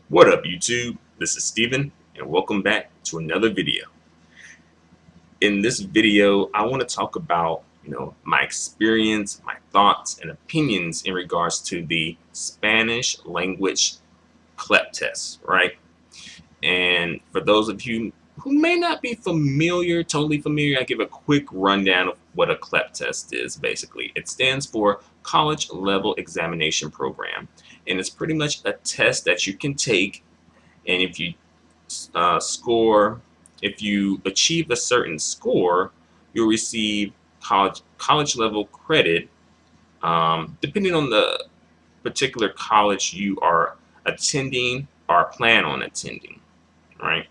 What up, YouTube? This is Steven, and welcome back to another video. In this video, I want to talk about, my experience, my thoughts, and opinions in regards to the Spanish language CLEP test, right? And for those of you who may not be totally familiar, I give a quick rundown of what a CLEP test is. Basically, it stands for College Level Examination Program, and it's pretty much a test that you can take, and if you if you achieve a certain score, you'll receive college level credit, depending on the particular college you are attending or plan on attending, right?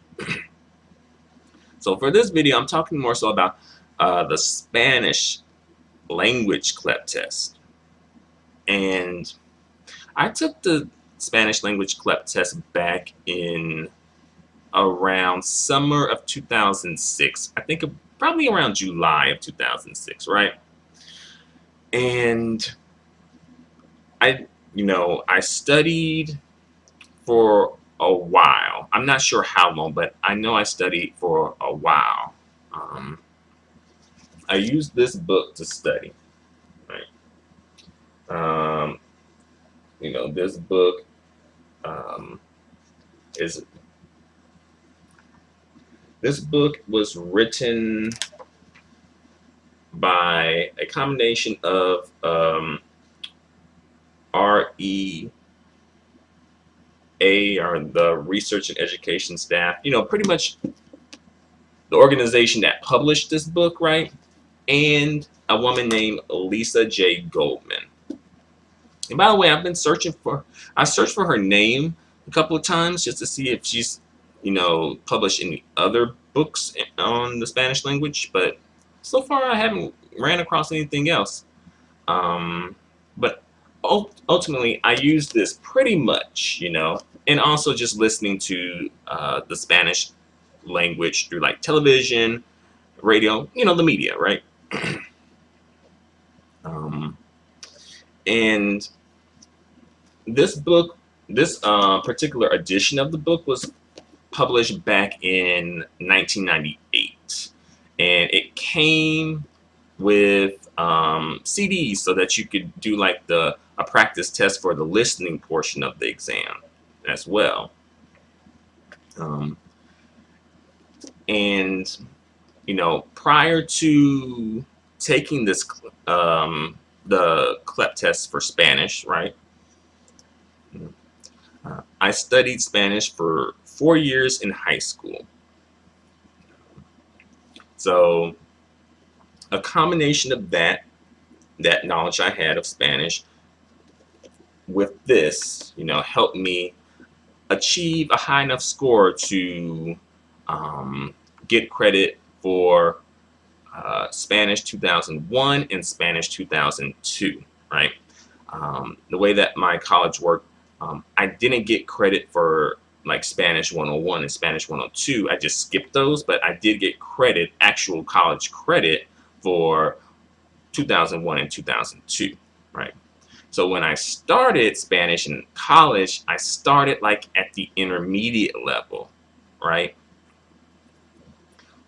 So for this video, I'm talking more so about the Spanish language CLEP test. And I took the Spanish language CLEP test back in around summer of 2006. I think probably around July of 2006, right? And I studied for a while. I'm not sure how long, but I know I studied for a while. I used this book to study, right? This book is this book was written by a combination of REA, or the Research and Education Staff, pretty much the organization that published this book, right? And a woman named Lisa J. Goldman. And by the way, I searched for her name a couple of times just to see if she's, published any other books on the Spanish language, but so far I haven't ran across anything else. But ultimately, I use this pretty much, and also just listening to the Spanish language through like television, radio, the media, right? And this book, this particular edition of the book was published back in 1998, and it came with CDs so that you could do like a practice test for the listening portion of the exam as well. And prior to taking this the CLEP test for Spanish, right? I studied Spanish for 4 years in high school. So a combination of that knowledge I had of Spanish with this, helped me achieve a high enough score to get credit for Spanish 2001 and Spanish 2002, right? The way that my college worked, I didn't get credit for like Spanish 101 and Spanish 102. I just skipped those, but I did get credit, actual college credit, for 2001 and 2002, right? So when I started Spanish in college, I started like at the intermediate level, right?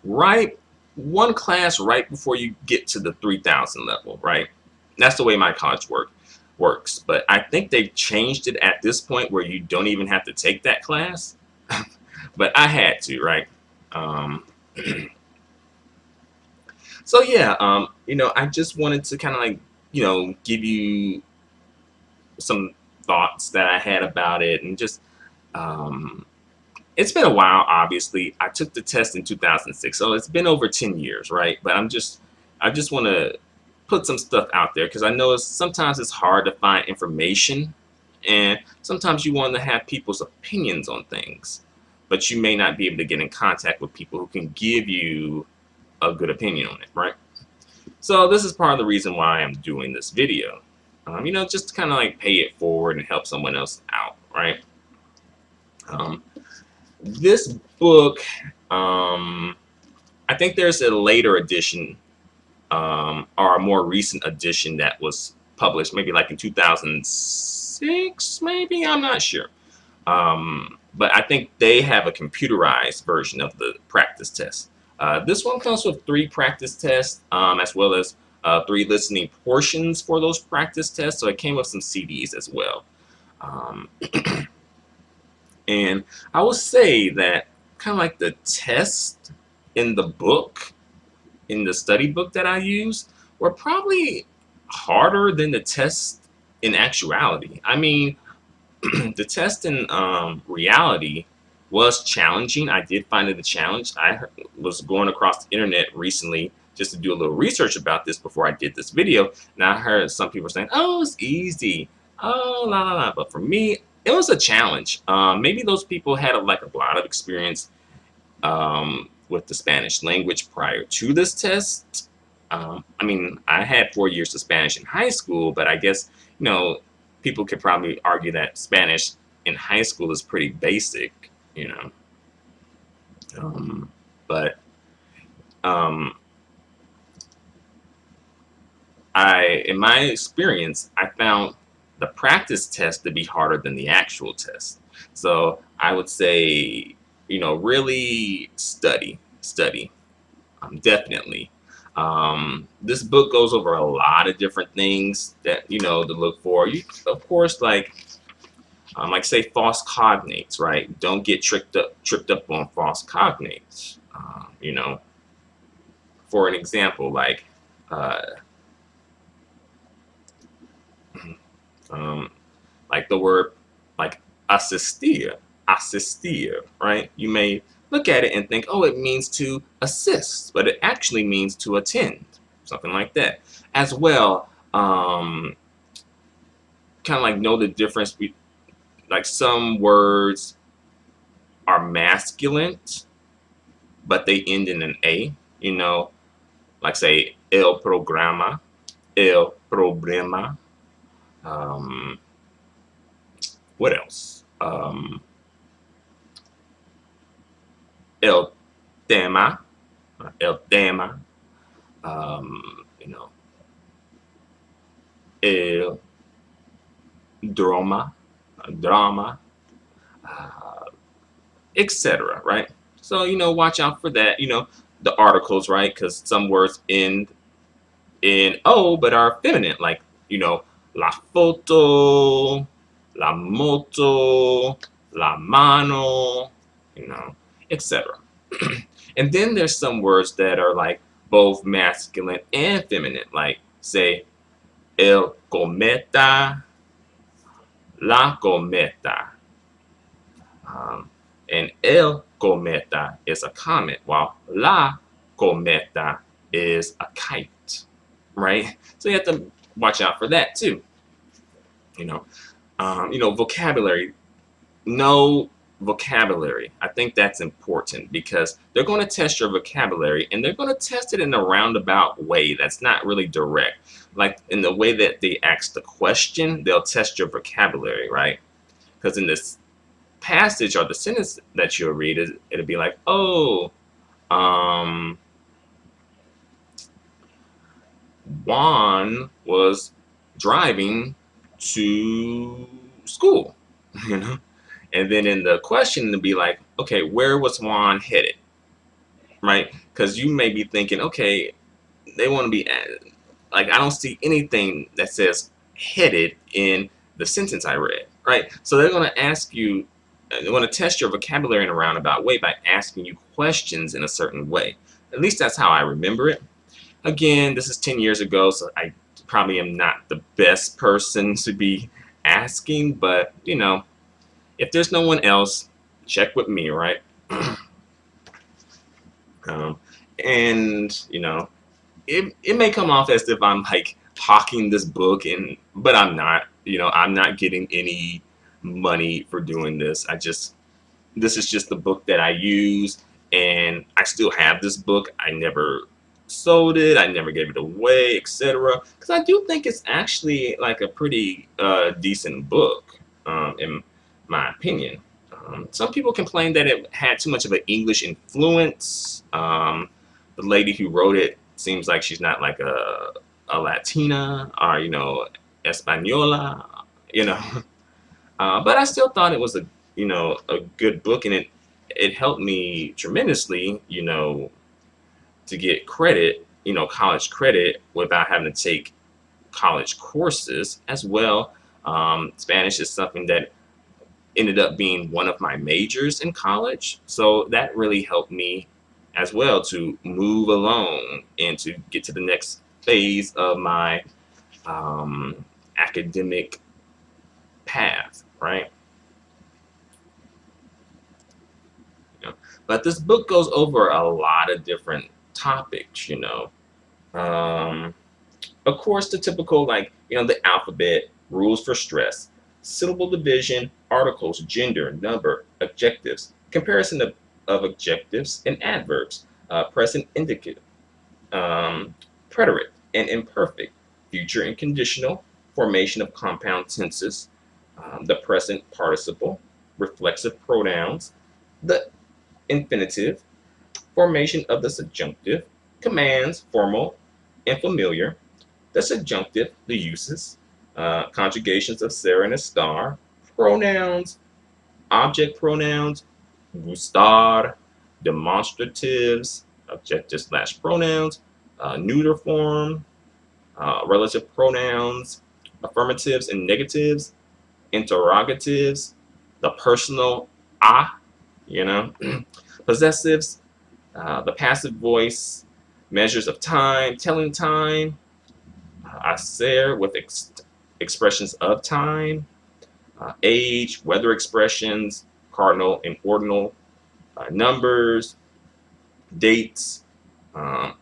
Right, one class right before you get to the 3000 level, right? That's the way my college works. But I think they've changed it at this point where you don't even have to take that class. But I had to, right? So yeah, I just wanted to kind of like, give you some thoughts that I had about it, and just it's been a while. Obviously, I took the test in 2006, so it's been over 10 years, right? But I just want to put some stuff out there because I know sometimes it's hard to find information, and sometimes you want to have people's opinions on things, but you may not be able to get in contact with people who can give you a good opinion on it, right? So this is part of the reason why I'm doing this video, just to kind of like pay it forward and help someone else out, right? This book, I think there's a later edition, or a more recent edition that was published maybe like in 2006, maybe, I'm not sure. but I think they have a computerized version of the practice test. This one comes with 3 practice tests, as well as 3 listening portions for those practice tests. So it came with some CDs as well. Um, and I will say that kind of like the test in the book, in the study book that I used, were probably harder than the test in actuality. I mean, the test in reality was challenging. I did find it a challenge. I was going across the internet recently just to do a little research about this before I did this video, and I heard some people saying, "Oh, it's easy. Oh, la la la." But for me, it was a challenge. Maybe those people had like a lot of experience with the Spanish language prior to this test. I mean, I had 4 years of Spanish in high school, but I guess, people could probably argue that Spanish in high school is pretty basic, but in my experience, I found the practice test to be harder than the actual test. So I would say, really study, definitely. This book goes over a lot of different things that, to look for. You, of course, like say false cognates, right? Don't get tripped up on false cognates. For an example, like the word like asistir, right? You may look at it and think, oh, it means to assist, but it actually means to attend, something like that. As well, kind of like know the difference. Like some words are masculine, but they end in an A, like say el programa, el problema. What else? El tema, el drama, etc. Right? So watch out for that. The articles, right? Because some words end in O but are feminine, like la foto, la moto, la mano, etc. And then there's some words that are like both masculine and feminine, like say el cometa, la cometa. And el cometa is a comet, while la cometa is a kite, right? So you have to watch out for that too. Vocabulary. Know vocabulary. I think that's important because they're going to test your vocabulary, and they're going to test it in a roundabout way that's not really direct. Like in the way that they ask the question, they'll test your vocabulary, right? Because in this passage or the sentence that you'll read, it'll be like, oh, Juan was driving to school, and then in the question it'll be like, okay, where was Juan headed, right? Because you may be thinking, okay, they want to be like, I don't see anything that says headed in the sentence I read, right? So they're going to ask you, they want to test your vocabulary in a roundabout way by asking you questions in a certain way. At least that's how I remember it. Again, this is 10 years ago, so I probably am not the best person to be asking, but if there's no one else, check with me, right? And it may come off as if I'm like hawking this book, but I'm not. I'm not getting any money for doing this. This is just the book that I use, and I still have this book. I never sold it, I never gave it away, etc. Because I do think it's actually like a pretty decent book, in my opinion. Some people complain that it had too much of an English influence. The lady who wrote it seems like she's not like a Latina or Española, but I still thought it was a a good book, and it helped me tremendously, to get credit, college credit without having to take college courses as well. Spanish is something that ended up being one of my majors in college, so that really helped me as well to move along and to get to the next phase of my academic path, right? You know, but this book goes over a lot of different topics. Um, of course, the typical, like, the alphabet, rules for stress, syllable division, articles, gender, number, adjectives, comparison of adjectives and adverbs, present indicative, preterite and imperfect, future and conditional, formation of compound tenses, the present participle, reflexive pronouns, the infinitive, formation of the subjunctive, commands, formal and familiar, the subjunctive, the uses, conjugations of ser and a star, pronouns, object pronouns, gustar, demonstratives, objective slash pronouns, neuter form, relative pronouns, affirmatives and negatives, interrogatives, the personal you know, possessives, the passive voice, measures of time, telling time, hacer with expressions of time, age, weather expressions, cardinal and ordinal numbers, dates,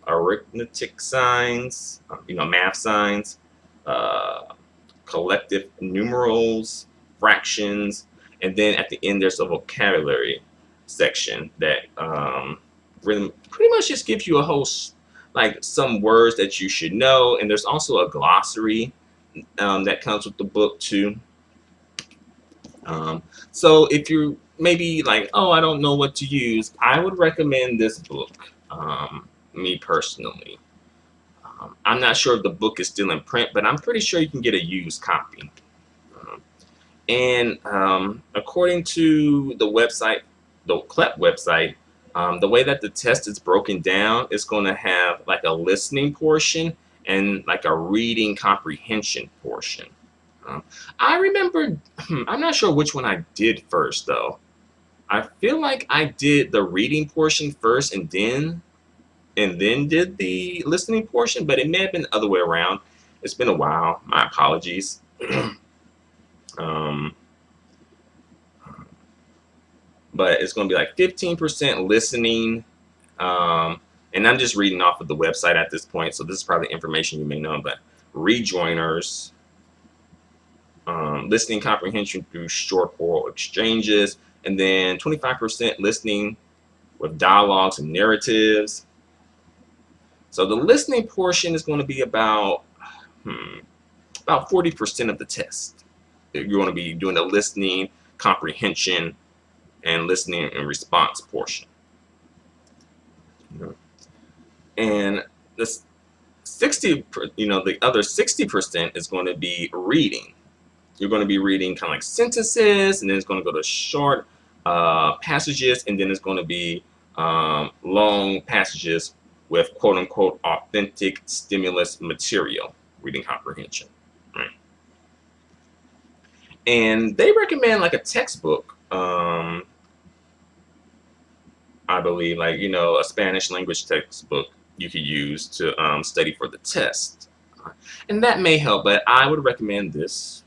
arithmetic signs, math signs, uh, collective numerals, fractions, and then at the end there's a vocabulary section that really pretty much just gives you a whole like some words that you should know, and there's also a glossary that comes with the book too. So if you're maybe like, oh, I don't know what to use, I would recommend this book, me personally. I'm not sure if the book is still in print, but I'm pretty sure you can get a used copy. And according to the website, the CLEP website, the way that the test is broken down is going to have like a listening portion and like a reading comprehension portion. I remember, I'm not sure which one I did first though. I feel like I did the reading portion first and then did the listening portion, but it may have been the other way around. It's been a while. My apologies. um, but it's going to be like 15% listening. And I'm just reading off of the website at this point, so this is probably information you may know, but rejoiners, listening comprehension through short oral exchanges, and then 25% listening with dialogues and narratives. So the listening portion is going to be about 40% of the test. You're going to be doing the listening comprehension and listening and response portion. And the the other 60% is going to be reading. You're going to be reading kind of like sentences, and then it's going to go to short passages, and then it's going to be long passages with quote unquote authentic stimulus material, reading comprehension, right? And they recommend like a textbook, I believe, like, a Spanish language textbook you could use to study for the test. And that may help, but I would recommend this.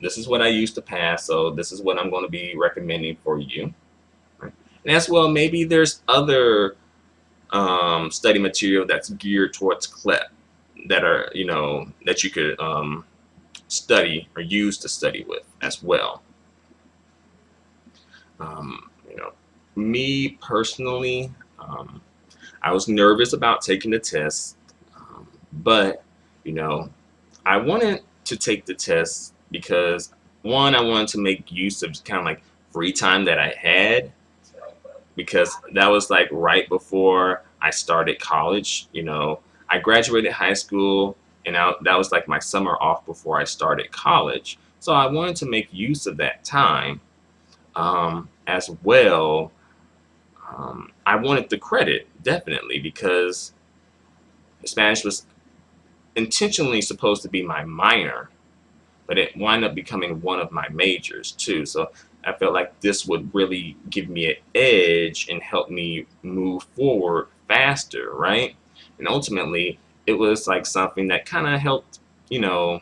This is what I used to pass, so this is what I'm going to be recommending for you. Right? And as well, maybe there's other study material that's geared towards CLEP that are, that you could study or use to study with as well. Me personally, I was nervous about taking the test, but I wanted to take the test because, one, I wanted to make use of kind of like free time that I had, because that was like right before I started college. I graduated high school, and that was like my summer off before I started college. So I wanted to make use of that time. as well. I wanted the credit, definitely, because Spanish was intentionally supposed to be my minor, but it wound up becoming one of my majors too. So I felt like this would really give me an edge and help me move forward faster, right? And ultimately, it was like something that kind of helped, you know,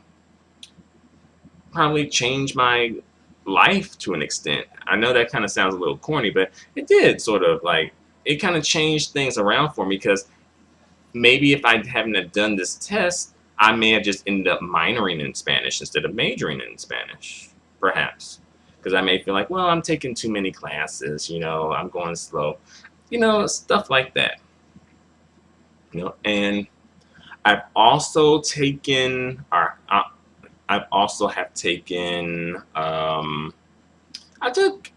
probably change my life to an extent. I know that kind of sounds a little corny, but it did sort of like, it kind of changed things around for me, because maybe if I hadn't have done this test, I may have just ended up minoring in Spanish instead of majoring in Spanish, perhaps. Because I may feel like, well, I'm taking too many classes, you know, I'm going slow, you know, stuff like that. You know, and I've also taken, or I've also have taken, I took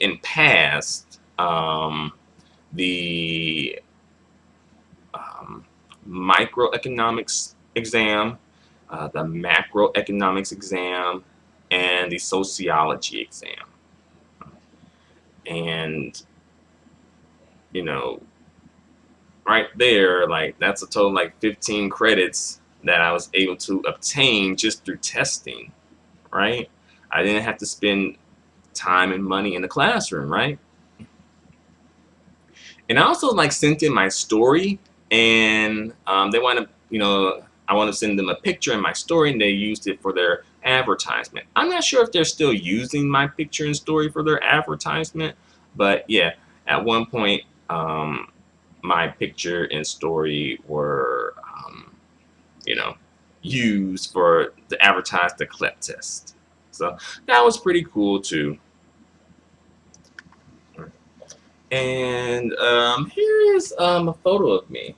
and passed the microeconomics exam, the macroeconomics exam, and the sociology exam. And, you know, right there, like that's a total like 15 credits that I was able to obtain just through testing, right? I didn't have to spend time and money in the classroom, right? And I also like sent in my story, and they want to, you know, I want to send them a picture in my story, and they used it for their advertisement. I'm not sure if they're still using my picture and story for their advertisement, but yeah, at one point, my picture and story were, you know, used for to advertise the CLEP test. So that was pretty cool too. And here is a photo of me.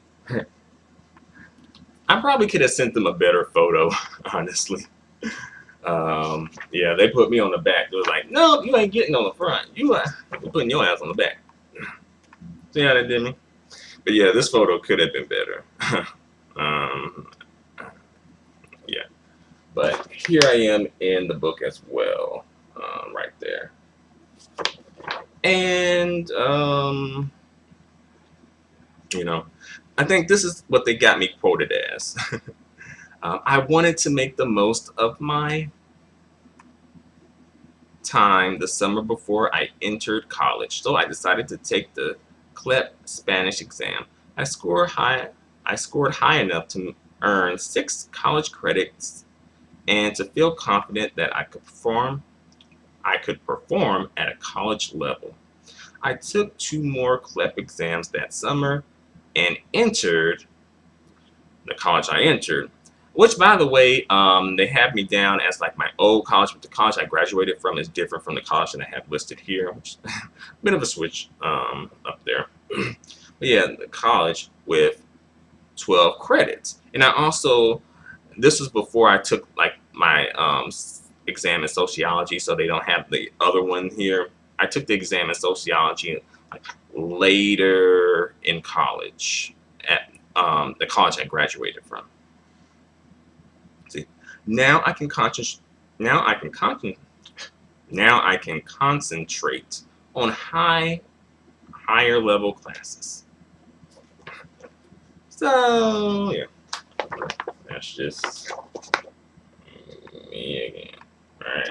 I probably could have sent them a better photo, honestly. Yeah, they put me on the back. They was like, no, you ain't getting on the front. You're putting your ass on the back. See how they did me? But yeah, this photo could have been better. um, yeah, but here I am in the book as well, right there. And you know, I think this is what they got me quoted as. I wanted to make the most of my time the summer before I entered college, so I decided to take the CLEP Spanish exam. I scored high. I scored high enough to earn 6 college credits and to feel confident that I could perform. I could perform at a college level. I took 2 more CLEP exams that summer and entered the college I entered, which, by the way, they have me down as like my old college, but the college I graduated from is different from the college that I have listed here, which is a bit of a switch up there. But yeah, the college with 12 credits. And I also, this was before I took like my exam in sociology, so they don't have the other one here. I took the exam in sociology like later in college at the college I graduated from. See, now I can concentrate. Now I can concentrate. Now I can concentrate on higher level classes. So yeah, that's just me again. All right.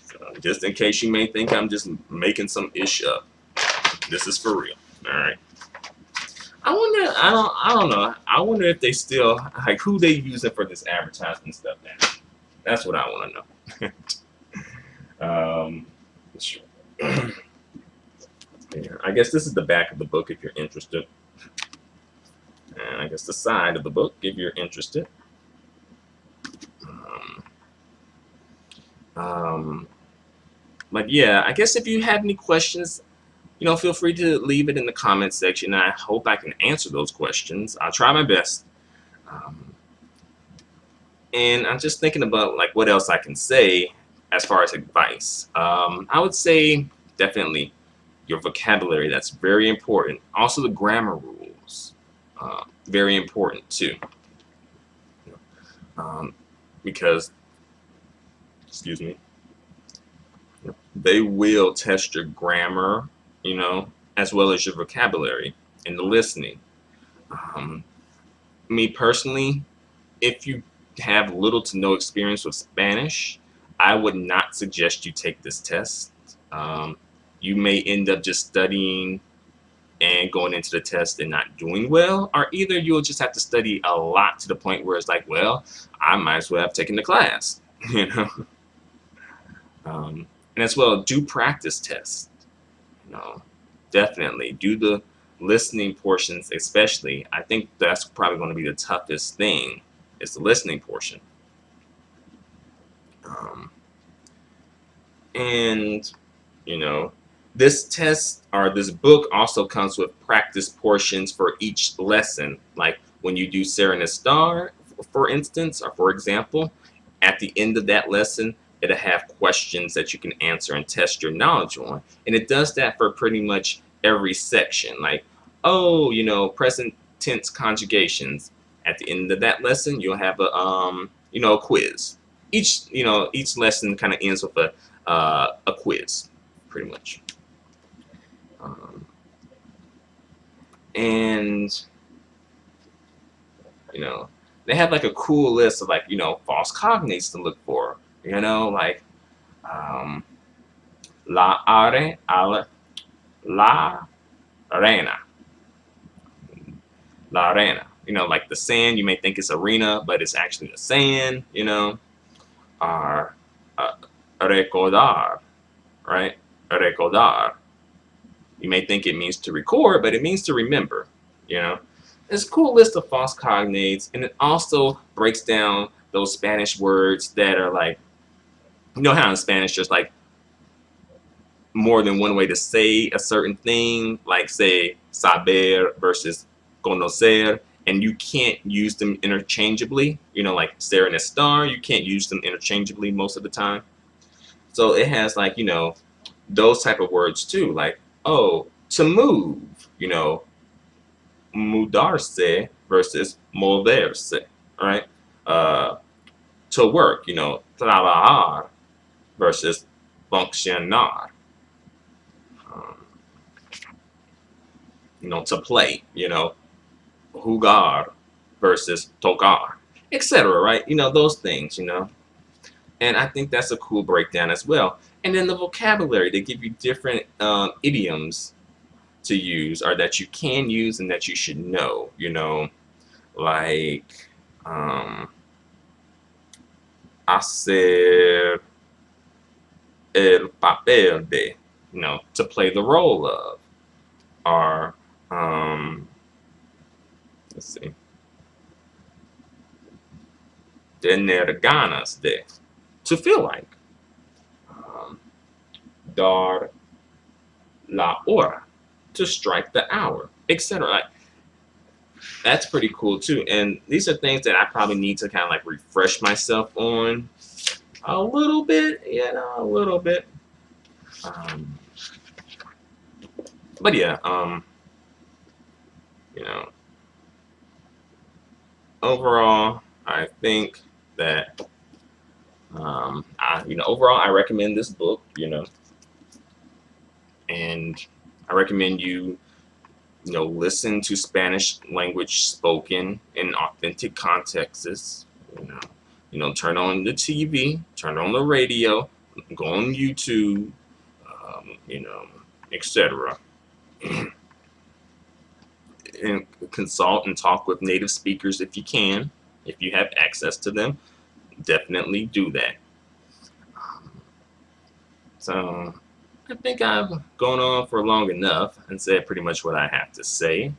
So, just in case you may think I'm just making some ish up, this is for real. All right. I wonder. I don't know. I wonder if they still like who they using for this advertisement stuff now. That's what I want to know. Sure. Yeah, I guess this is the back of the book if you're interested, and I guess the side of the book if you're interested. But yeah, I guess if you have any questions, you know, feel free to leave it in the comments section. I hope I can answer those questions. I'll try my best. And I'm just thinking about like what else I can say as far as advice. I would say definitely your vocabulary. That's very important. Also the grammar rules, very important too. Because excuse me, they will test your grammar, as well as your vocabulary and the listening. Um, Me personally, if you have little to no experience with Spanish, I would not suggest you take this test. Um, you may end up just studying and going into the test and not doing well, or either you'll just have to study a lot to the point where it's like, well, I might as well have taken the class, you know. And as well, do practice tests. Definitely do the listening portions, especially. I think that's probably going to be the toughest thing, is the listening portion. And this test or this book also comes with practice portions for each lesson. Like when you do Sarah and the Star, for instance, or for example, at the end of that lesson, it'll have questions that you can answer and test your knowledge on. And it does that for pretty much every section. Like, present tense conjugations. At the end of that lesson, you'll have a quiz. Each lesson kind of ends with a quiz, pretty much. And they have like a cool list of false cognates to look for. Like la are al la arena. La arena. Like the sand, you may think it's arena, but it's actually the sand. Or recordar, right? Recordar. You may think it means to record, but it means to remember. It's a cool list of false cognates, and it also breaks down those Spanish words that are like, how in Spanish there's like more than one way to say a certain thing, like say saber versus conocer, and you can't use them interchangeably. Like Sarah and a Star, you can't use them interchangeably most of the time. So it has like, those type of words too, like, oh, to move, mudarse versus moverse, right? To work, trabajar versus funcionar. To play, jugar versus tocar, etc., right? Those things, And I think that's a cool breakdown as well. And then the vocabulary, they give you different idioms to use, or that you can use and that you should know, like hacer el papel de, to play the role of, or let's see, tener ganas de, to feel like, dar la hora, to strike the hour, etc. That's pretty cool too. And these are things that I probably need to kind of like refresh myself on a little bit, a little bit. But yeah, overall, I think that, overall, I recommend this book, and I recommend you, listen to Spanish language spoken in authentic contexts. Turn on the TV, turn on the radio, go on YouTube, etc. And consult and talk with native speakers if you can. If you have access to them, definitely do that. So I think I've gone on for long enough and said pretty much what I have to say.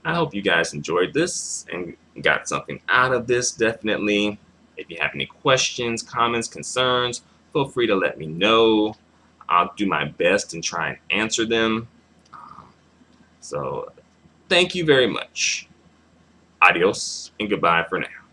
I hope you guys enjoyed this and got something out of this, definitely. If you have any questions, comments, concerns, feel free to let me know. I'll do my best and try and answer them. So thank you very much. Adios and goodbye for now.